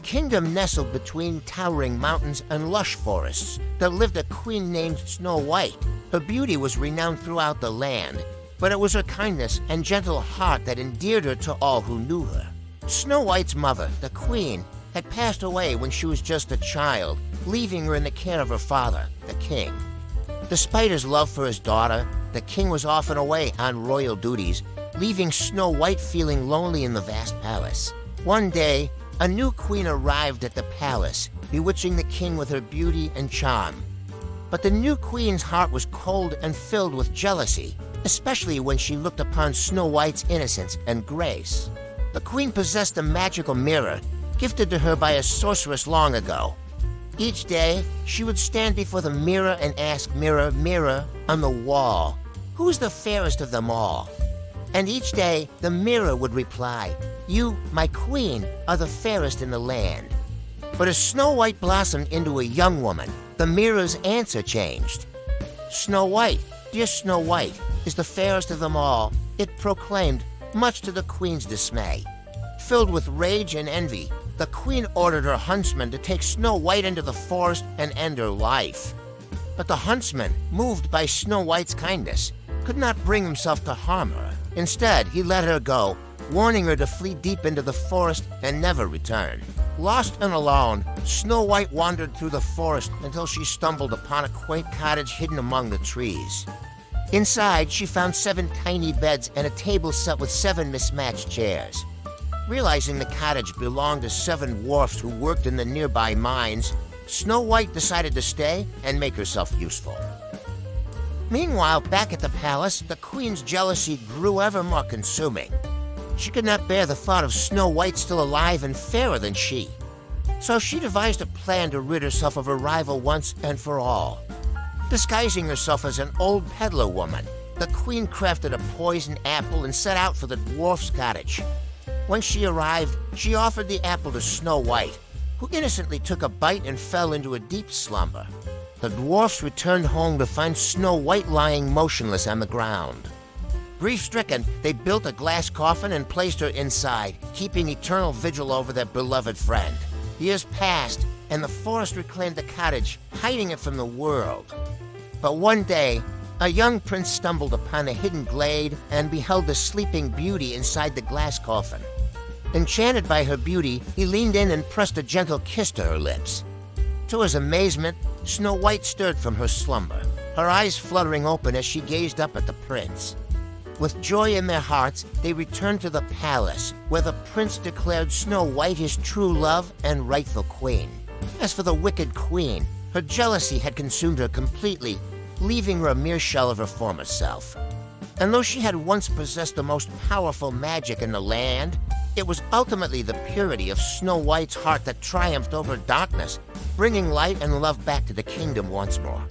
a kingdom nestled between towering mountains and lush forests, there lived a queen named Snow White. Her beauty was renowned throughout the land, but it was her kindness and gentle heart that endeared her to all who knew her. Snow White's mother, the queen, had passed away when she was just a child, leaving her in the care of her father, the king. Despite his love for his daughter, the king was often away on royal duties, leaving Snow White feeling lonely in the vast palace. One day, a new queen arrived at the palace, bewitching the king with her beauty and charm. But the new queen's heart was cold and filled with jealousy, especially when she looked upon Snow White's innocence and grace. The queen possessed a magical mirror, gifted to her by a sorceress long ago. Each day, she would stand before the mirror and ask, "Mirror, mirror on the wall, who's the fairest of them all?" And each day, the mirror would reply, "You, my queen, are the fairest in the land." But as Snow White blossomed into a young woman, the mirror's answer changed. "Snow White, dear Snow White, is the fairest of them all," it proclaimed, much to the queen's dismay. Filled with rage and envy, the queen ordered her huntsman to take Snow White into the forest and end her life. But the huntsman, moved by Snow White's kindness, could not bring himself to harm her. Instead, he let her go, warning her to flee deep into the forest and never return. Lost and alone, Snow White wandered through the forest until she stumbled upon a quaint cottage hidden among the trees. Inside, she found 7 tiny beds and a table set with 7 mismatched chairs. Realizing the cottage belonged to 7 dwarfs who worked in the nearby mines, Snow White decided to stay and make herself useful. Meanwhile, back at the palace, the queen's jealousy grew ever more consuming. She could not bear the thought of Snow White still alive and fairer than she. So she devised a plan to rid herself of her rival once and for all. Disguising herself as an old peddler woman, the queen crafted a poisoned apple and set out for the dwarf's cottage. When she arrived, she offered the apple to Snow White, who innocently took a bite and fell into a deep slumber. The dwarfs returned home to find Snow White lying motionless on the ground. Grief-stricken, they built a glass coffin and placed her inside, keeping eternal vigil over their beloved friend. Years passed, and the forest reclaimed the cottage, hiding it from the world. But one day, a young prince stumbled upon a hidden glade and beheld the sleeping beauty inside the glass coffin. Enchanted by her beauty, he leaned in and pressed a gentle kiss to her lips. To his amazement, Snow White stirred from her slumber, her eyes fluttering open as she gazed up at the prince. With joy in their hearts, they returned to the palace, where the prince declared Snow White his true love and rightful queen. As for the wicked queen, her jealousy had consumed her completely, leaving her a mere shell of her former self. And though she had once possessed the most powerful magic in the land, it was ultimately the purity of Snow White's heart that triumphed over darkness, bringing light and love back to the kingdom once more.